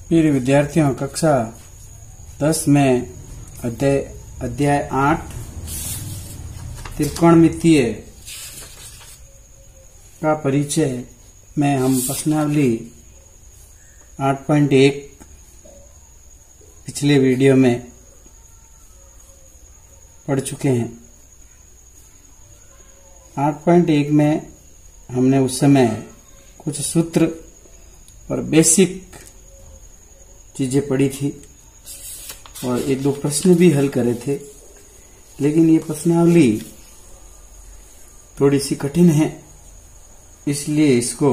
प्रिय विद्यार्थियों, कक्षा 10 में अध्याय 8 त्रिकोणमितीय का परिचय में हम प्रश्नावली 8.1 पिछले वीडियो में पढ़ चुके हैं। 8.1 में हमने उस समय कुछ सूत्र और बेसिक चीजें पढ़ी थी और एक दो प्रश्न भी हल करे थे, लेकिन ये प्रश्नावली थोड़ी सी कठिन है, इसलिए इसको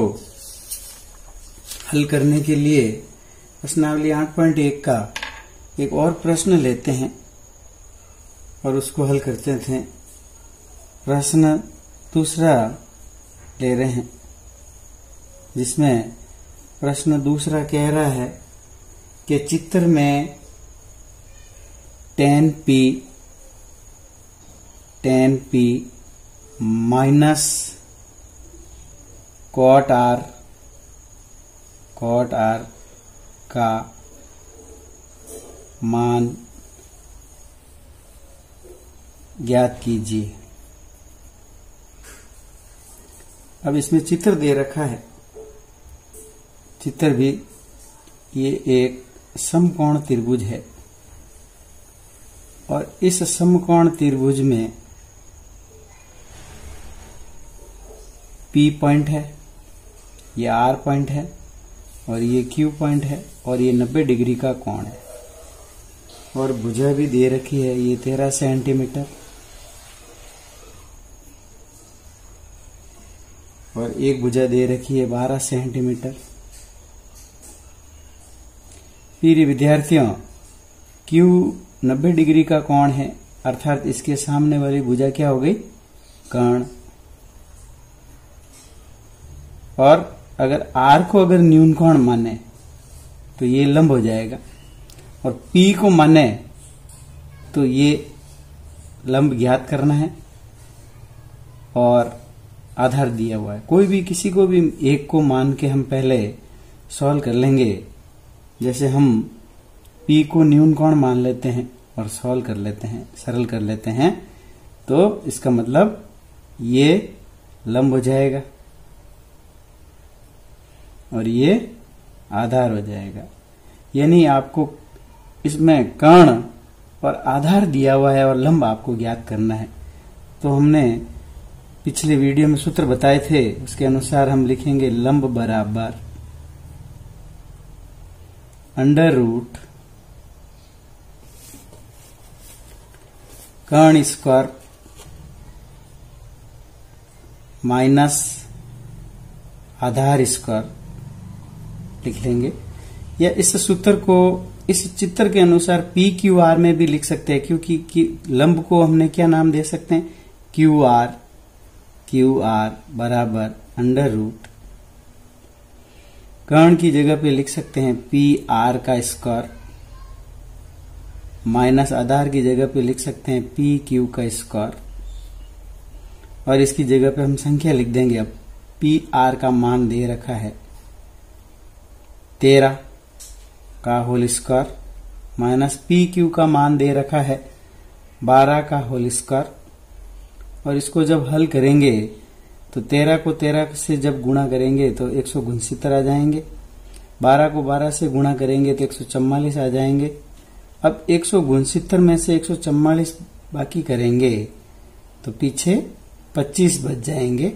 हल करने के लिए प्रश्नावली 8.1 का एक और प्रश्न लेते हैं और उसको हल करते थे। प्रश्न दूसरा ले रहे हैं, जिसमें प्रश्न दूसरा कह रहा है कि चित्र में tan p minus cot r का मान ज्ञात कीजिए। अब इसमें चित्र दे रखा है। चित्र भी ये एक समकोण त्रिभुज है और इस समकोण त्रिभुज में P पॉइंट है, ये R पॉइंट है और ये Q पॉइंट है और ये 90 डिग्री का कोण है और भुजा भी दे रखी है, ये 13 सेंटीमीटर और एक भुजा दे रखी है 12 सेंटीमीटर। प्रिय विद्यार्थियों, Q 90 डिग्री का कोण है, अर्थात इसके सामने वाली भुजा क्या हो गई? कर्ण। और अगर R को अगर न्यून कोण माने तो ये लंब हो जाएगा और P को माने तो ये लंब ज्ञात करना है और आधार दिया हुआ है। कोई भी किसी को भी एक को मान के हम पहले सॉल्व कर लेंगे। जैसे हम P को न्यून कोण मान लेते हैं और सॉल्व कर लेते हैं, सरल कर लेते हैं, तो इसका मतलब ये लंब हो जाएगा और ये आधार हो जाएगा। यानी आपको इसमें कर्ण और आधार दिया हुआ है और लंब आपको ज्ञात करना है। तो हमने पिछले वीडियो में सूत्र बताए थे, उसके अनुसार हम लिखेंगे लंब बराबर अंडर रूट कर्ण स्क्वायर माइनस आधार स्क्वायर लिख लेंगे। या इस सूत्र को इस चित्र के अनुसार पी क्यू आर में भी लिख सकते हैं, क्योंकि लंब को हमने क्या नाम दे सकते हैं? क्यू आर बराबर अंडर रूट कर्ण की जगह पे लिख सकते हैं पी आर का स्क्वायर माइनस आधार की जगह पे लिख सकते हैं पी क्यू का स्क्वायर और इसकी जगह पे हम संख्या लिख देंगे। अब पी आर का मान दे रखा है 13 का whole square minus P Q का मान दे रखा है 12 का होल स्क्वायर और इसको जब हल करेंगे तो 13 को 13 से जब गुणा करेंगे तो 169 आ जाएंगे, 12 को 12 से गुणा करेंगे तो 144 आ जाएंगे। अब 169 में से 144 बाकी करेंगे तो पीछे 25 बच जाएंगे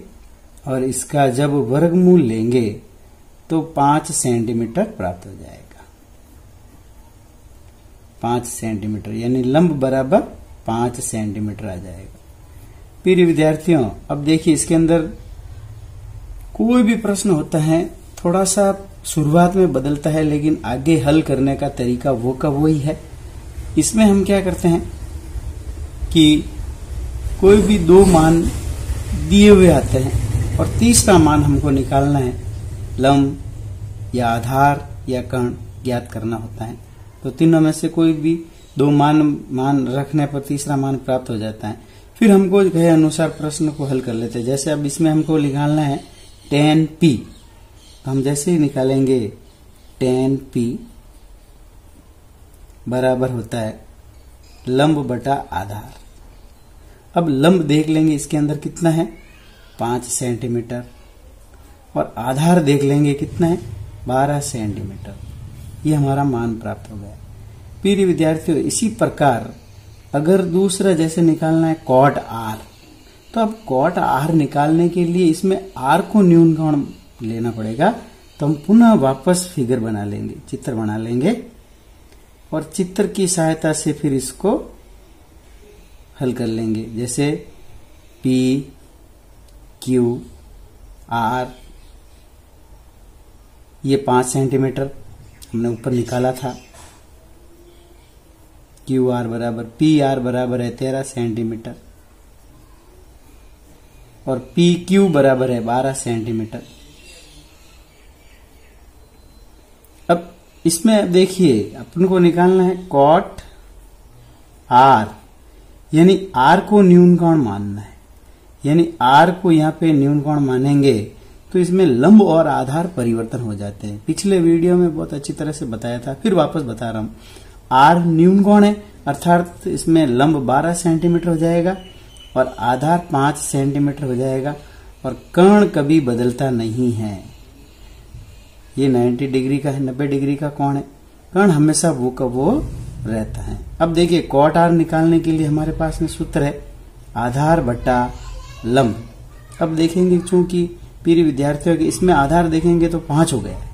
और इसका जब वर्गमूल लेंगे तो 5 सेंटीमीटर प्राप्त हो जाएगा। 5 सेंटीमीटर यानी लंब बराबर 5 सेंटीमीटर आ जाएगा। प्रिय विद्यार्थियों, अब देखिए इसके अंदर कोई भी प्रश्न होता है थोड़ा सा शुरुआत में बदलता है, लेकिन आगे हल करने का तरीका वो का वही है। इसमें हम क्या करते हैं कि कोई भी दो मान दिए हुए आते हैं और तीसरा मान हमको निकालना है, लंब या आधार या कर्ण ज्ञात करना होता है। तो तीनों में से कोई भी दो मान रखने पर तीसरा मान प्राप्त हो जाता है। फिर हमको कहे अनुसार प्रश्न को हल कर लेते हैं। जैसे अब इसमें हमको निकालना है tan p, तो हम जैसे ही निकालेंगे tan p बराबर होता है लंब बटा आधार। अब लंब देख लेंगे इसके अंदर कितना है 5 सेंटीमीटर और आधार देख लेंगे कितना है 12 सेंटीमीटर। ये हमारा मान प्राप्त हो गया। प्रिय विद्यार्थियों, इसी प्रकार अगर दूसरा जैसे निकालना है कॉट आर, तो अब कॉट आर निकालने के लिए इसमें आर को न्यून कोण लेना पड़ेगा। तो हम पुनः वापस फिगर बना लेंगे, चित्र बना लेंगे और चित्र की सहायता से फिर इसको हल कर लेंगे। जैसे पी क्यू आर, ये 5 सेंटीमीटर हमने ऊपर निकाला था। क्यू आर बराबर पी आर बराबर है 13 सेंटीमीटर और पी क्यू बराबर है 12 सेंटीमीटर। अब इसमें देखिए अपन को निकालना है कॉट आर, यानी आर को न्यून कोण मानना है। यानी आर को यहाँ पे न्यून कोण मानेंगे तो इसमें लंब और आधार परिवर्तन हो जाते हैं। पिछले वीडियो में बहुत अच्छी तरह से बताया था, फिर वापस बता रहा हूं। आर न्यून कोण है, अर्थात इसमें लंब 12 सेंटीमीटर हो जाएगा और आधार 5 सेंटीमीटर हो जाएगा और कर्ण कभी बदलता नहीं है। ये 90 डिग्री का है, 90 डिग्री का कोण है। कर्ण हमेशा वो का वो रहता है। अब देखिए कॉट आर निकालने के लिए हमारे पास में सूत्र है आधार बटा लंब। अब देखेंगे चूंकि प्रिय विद्यार्थियों के इसमें आधार देखेंगे तो 5 हो गया है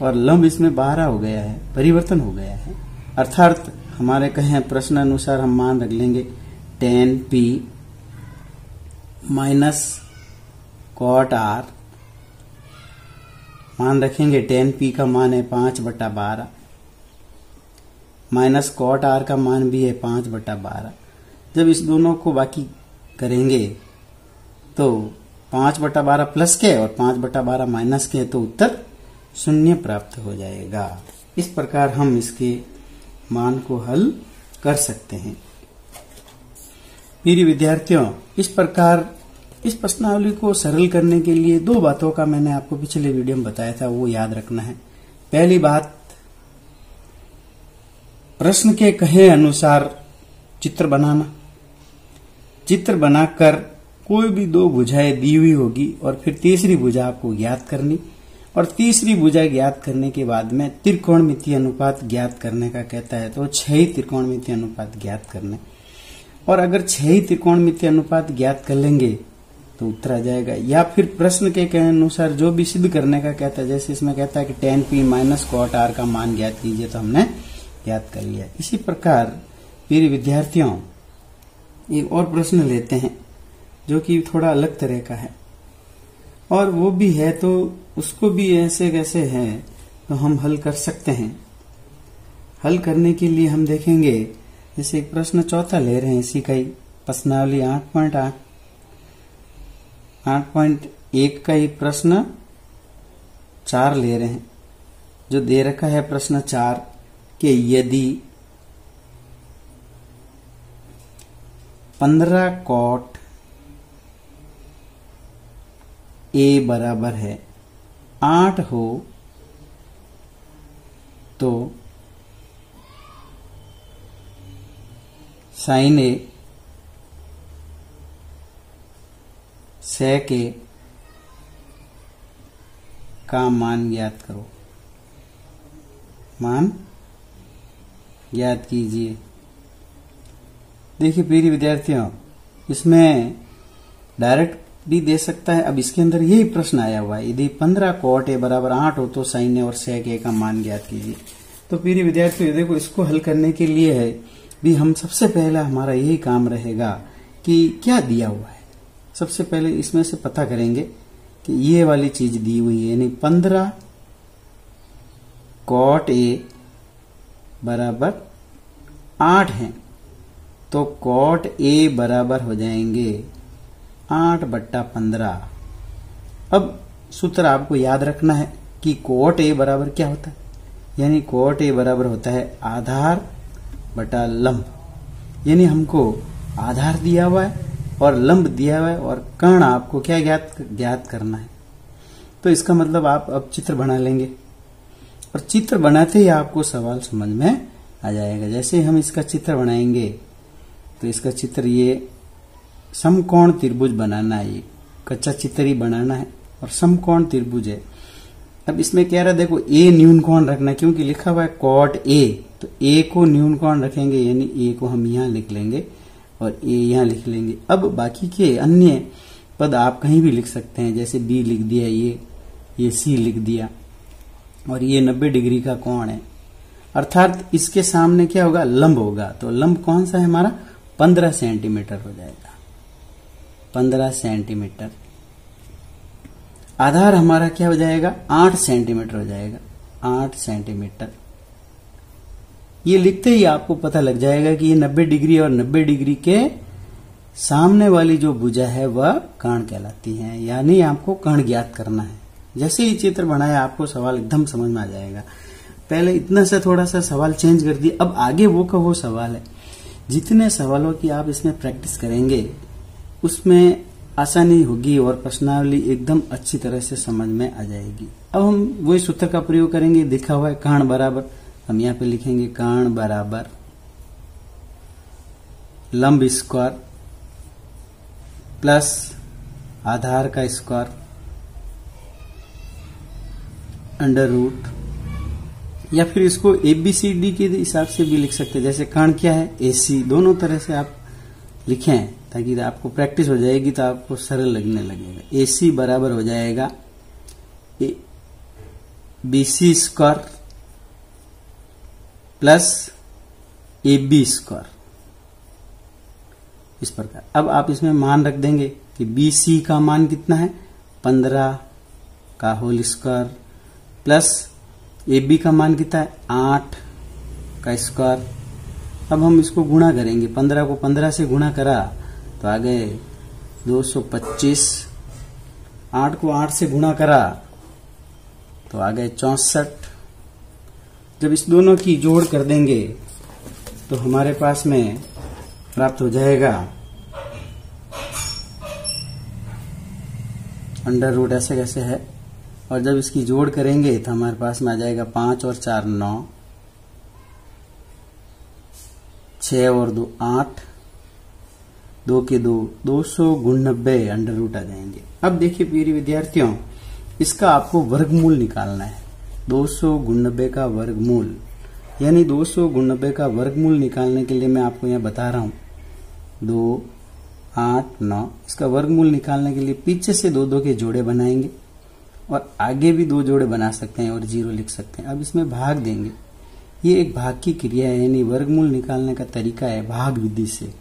और लंब इसमें 12 हो गया है, परिवर्तन हो गया है। अर्थात हमारे कहे प्रश्न अनुसार हम मान रख लेंगे tan p minus cot R. मान रखेंगे tan p का मान है 5/12 माइनस कॉट आर का मान भी है 5/12। जब इस दोनों को बाकी करेंगे तो 5/12 प्लस के और 5/12 माइनस के, तो उत्तर 0 प्राप्त हो जाएगा। इस प्रकार हम इसके मान को हल कर सकते हैं। प्रिय विद्यार्थियों, इस प्रकार इस प्रश्नावली को सरल करने के लिए 2 बातों का मैंने आपको पिछले वीडियो में बताया था, वो याद रखना है। पहली बात, प्रश्न के कहे अनुसार चित्र बनाना। चित्र बनाकर कोई भी 2 भुजाएं दी हुई होगी और फिर तीसरी भुजा आपको ज्ञात करनी और तीसरी भुजा ज्ञात करने के बाद में त्रिकोणमितीय अनुपात ज्ञात करने का कहता है। तो 6 त्रिकोणमितीय अनुपात ज्ञात करने, और अगर 6 त्रिकोणमितीय अनुपात ज्ञात कर लेंगे तो उत्तर आ जाएगा। या फिर प्रश्न के कहने अनुसार जो भी सिद्ध करने का कहता है, जैसे इसमें कहता है कि tan p minus cot R का मान ज्ञात कीजिए, तो हमने ज्ञात कर लिया। इसी प्रकार प्रिय विद्यार्थियों एक और प्रश्न लेते हैं जो कि थोड़ा अलग तरह का है और वो भी है, तो उसको भी ऐसे कैसे है तो हम हल कर सकते हैं। हल करने के लिए हम देखेंगे, जैसे एक प्रश्न चौथा ले रहे हैं इसी का ही, प्रश्नावली 8.1 का ही प्रश्न 4 ले रहे हैं, जो दे रखा है प्रश्न 4 कि यदि 15 कॉट ए बराबर है 8 हो तो साइन ए सेक ए का मान ज्ञात करो। मान ज्ञात कीजिए। देखिए प्रिय विद्यार्थियों, इसमें डायरेक्ट भी दे सकता है। अब इसके अंदर यही प्रश्न आया हुआ है, यदि 15 कॉट ए बराबर 8 हो तो साइन ए और सेक ए का मान ज्ञात कीजिए। तो प्रिय विद्यार्थियों देखो, इसको हल करने के लिए है भी हम सबसे पहला हमारा यही काम रहेगा कि क्या दिया हुआ है। सबसे पहले इसमें से पता करेंगे कि ये वाली चीज दी हुई है, यानी 15 कॉट ए बराबर 8 है, तो कॉट ए बराबर हो जाएंगे 8/15। अब सूत्र आपको याद रखना है कि कॉट ए बराबर क्या होता है, यानी कॉट ए बराबर होता है आधार बटा लंब। यानी हमको आधार दिया हुआ है और लंब दिया हुआ है और कर्ण आपको क्या ज्ञात करना है। तो इसका मतलब आप अब चित्र बना लेंगे। और चित्र बनाते ही आपको सवाल समझ में आ जाएगा। जैसे हम इसका चित्र बनाएंगे तो इसका चित्र ये समकोण त्रिभुज बनाना है, ये कच्चा चित्र ही बनाना है और समकोण त्रिभुज है। अब इसमें क्या रहा, देखो ए न्यून कोण रखना, क्योंकि लिखा हुआ है कॉट ए, तो ए को न्यून कोण रखेंगे, यानी ए को हम यहां लिख लेंगे और ए यहां लिख लेंगे। अब बाकी के अन्य पद आप कहीं भी लिख सकते हैं, जैसे बी लिख दिया, ये सी लिख दिया, और ये 90 डिग्री का कोण है, अर्थात इसके सामने क्या होगा, लंब होगा। तो लंब कौन सा है हमारा, 15 सेंटीमीटर हो जाएगा, 15 सेंटीमीटर। आधार हमारा क्या हो जाएगा, 8 सेंटीमीटर हो जाएगा, 8 सेंटीमीटर। ये लिखते ही आपको पता लग जाएगा कि ये 90 डिग्री और 90 डिग्री के सामने वाली जो भुजा है वह कर्ण कहलाती है, यानी आपको कर्ण ज्ञात करना है। जैसे ही चित्र बनाया आपको सवाल एकदम समझ में आ जाएगा। पहले इतना सा थोड़ा सा सवाल चेंज कर दिया, अब आगे वो का वो सवाल है। जितने सवालों की आप इसमें प्रैक्टिस करेंगे उसमें आसानी होगी और प्रश्नावली एकदम अच्छी तरह से समझ में आ जाएगी। अब हम वही सूत्र का प्रयोग करेंगे, दिखा हुआ है कर्ण बराबर, हम यहाँ पे लिखेंगे कर्ण बराबर लंब स्क्वायर प्लस आधार का स्क्वायर अंडर रूट, या फिर इसको ABCD के हिसाब से भी लिख सकते हैं। जैसे कर्ण क्या है, AC, दोनों तरह से आप लिखें ताकि आपको प्रैक्टिस हो जाएगी तो आपको सरल लगने लगेगा। AC बराबर हो जाएगा BC square plus AB square, इस प्रकार। अब आप इसमें मान रख देंगे कि BC का मान कितना है, 15 का होल स्क्वायर प्लस AB का मान कितना है, 8 का स्क्वायर। अब हम इसको गुणा करेंगे, 15 को 15 से गुणा करा तो आ गए 225, 8 को 8 से गुणा करा तो आ गए 64। जब इस दोनों की जोड़ कर देंगे तो हमारे पास में प्राप्त हो जाएगा अंडर रूट, ऐसे कैसे है, और जब इसकी जोड़ करेंगे तो हमारे पास में आ जाएगा 5 और 4 9, 6 और 2 8, 2 के 2 290 अंडर रूट आ जाएंगे। अब देखिए प्रिय विद्यार्थियों, इसका आपको वर्गमूल निकालना है। 290 का वर्गमूल, यानी 290 का वर्गमूल निकालने के लिए मैं आपको यहाँ बता रहा हूं 2 8 9। इसका वर्गमूल निकालने के लिए पीछे से 2 के जोड़े बनाएंगे और आगे भी 2 जोड़े बना सकते हैं और 0 लिख सकते हैं। अब इसमें भाग देंगे, ये एक भाग की क्रिया है, यानी वर्गमूल निकालने का तरीका है भाग विधि से।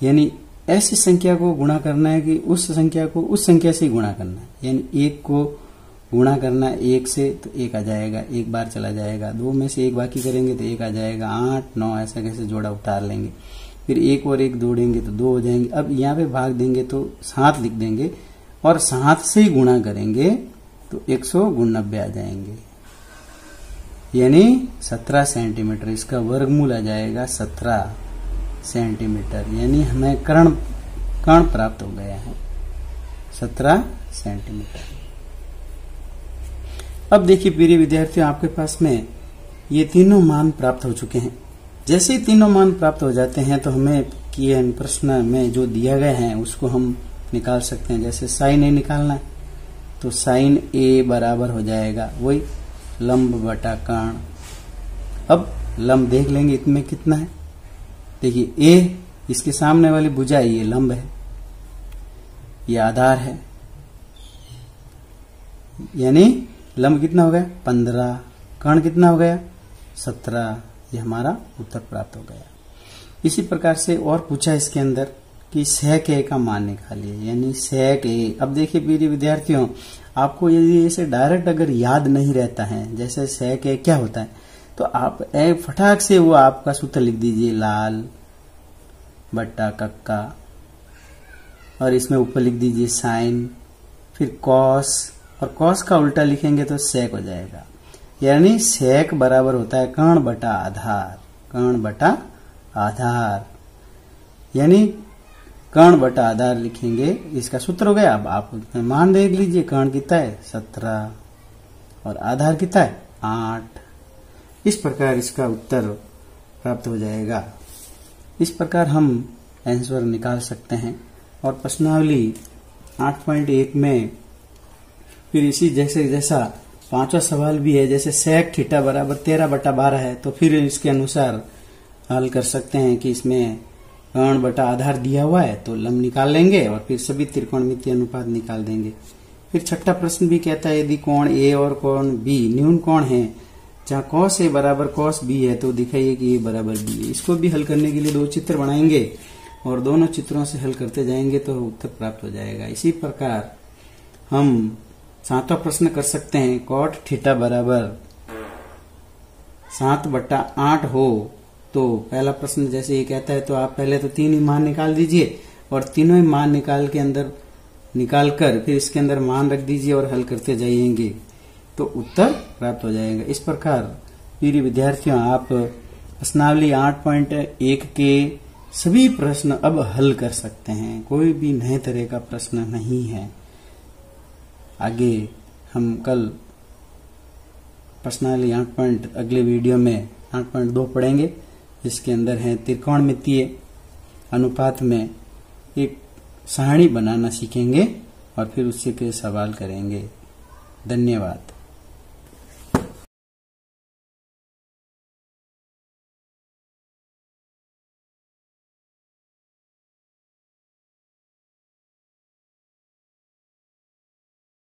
यानी ऐसी संख्या को गुणा करना है कि उस संख्या को उस संख्या से गुणा करना है, यानी 1 को गुणा करना है 1 से तो 1 आ जाएगा, एक बार चला जाएगा, 2 में से 1 बाकी करेंगे तो 1 आ जाएगा, 8 9 ऐसा कैसे जोड़ा उतार लेंगे, फिर 1 और 1 जोड़ेंगे तो 2 हो जाएंगे। अब यहाँ पे भाग देंगे तो 7 लिख देंगे और 7 से ही गुणा करेंगे तो 190 आ जाएंगे, यानी 17 सेंटीमीटर। इसका वर्गमूल आ जाएगा 17 सेंटीमीटर, यानी हमें कर्ण प्राप्त हो गया है 17 सेंटीमीटर। अब देखिए प्रिय विद्यार्थियों, आपके पास में ये तीनों मान प्राप्त हो चुके हैं। जैसे ही तीनों मान प्राप्त हो जाते हैं तो हमें किए प्रश्न में जो दिया गया है उसको हम निकाल सकते हैं। जैसे साइन ए निकालना है तो साइन ए बराबर हो जाएगा वही लंब बटा कर्ण। अब लंब देख लेंगे इसमें कितना है, देखिए ए इसके सामने वाली भुजा है, ये लंब है, ये आधार है, यानी लंब कितना हो गया 15, कर्ण कितना हो गया 17, ये हमारा उत्तर प्राप्त हो गया। इसी प्रकार से और पूछा इसके अंदर कि sec a का मान निकालिए, यानी sec a। अब देखिए प्रिय विद्यार्थियों, आपको यदि इसे डायरेक्ट अगर याद नहीं रहता है, जैसे sec a क्या होता है, तो आप फटाक से वो आपका सूत्र लिख दीजिए लाल बट्टा कक्का, और इसमें ऊपर लिख दीजिए साइन, फिर कॉस, और कॉस का उल्टा लिखेंगे तो sec हो जाएगा। यानी sec बराबर होता है कर्ण बटा आधार, कर्ण बटा आधार, यानी कर्ण बटा आधार लिखेंगे, इसका सूत्र हो गया। अब आप मान देख लीजिए, कर्ण कितना है 17 और आधार कितना है 8। इस प्रकार इसका उत्तर प्राप्त हो जाएगा। इस प्रकार हम आंसर निकाल सकते हैं। और प्रश्नावली 8.1 में फिर इसी जैसा पांचवा सवाल भी है, जैसे sec थीटा बराबर 13/12 है, तो फिर इसके अनुसार हल कर सकते हैं कि इसमें कर्ण बटा आधार दिया हुआ है तो लंब निकाल लेंगे और फिर सभी त्रिकोणमितीय अनुपात निकाल देंगे। फिर छठा प्रश्न भी कहता है यदि कोण ए और कोण बी न्यून कोण है, जहाँ cos ए बराबर cos बी है, तो दिखाइए कि ए बराबर बी है। इसको भी हल करने के लिए दो चित्र बनाएंगे और दोनों चित्रों से हल करते जाएंगे तो उत्तर प्राप्त हो जाएगा। इसी प्रकार हम सातवां प्रश्न कर सकते हैं, cot थीटा बराबर 7/8 हो, तो पहला प्रश्न जैसे ये कहता है तो आप पहले तो 3 ही मान निकाल दीजिए और तीनों ही मान निकाल कर फिर इसके अंदर मान रख दीजिए और हल करते जाइएंगे तो उत्तर प्राप्त हो जाएगा। इस प्रकार प्रिय विद्यार्थियों, आप प्रश्नावली 8.1 के सभी प्रश्न अब हल कर सकते हैं। कोई भी नए तरह का प्रश्न नहीं है। आगे हम कल प्रश्नावली अगले वीडियो में 8.2 पढ़ेंगे, जिसके अंदर है त्रिकोणमितीय अनुपात में एक सारणी बनाना सीखेंगे और फिर उससे के सवाल करेंगे। धन्यवाद।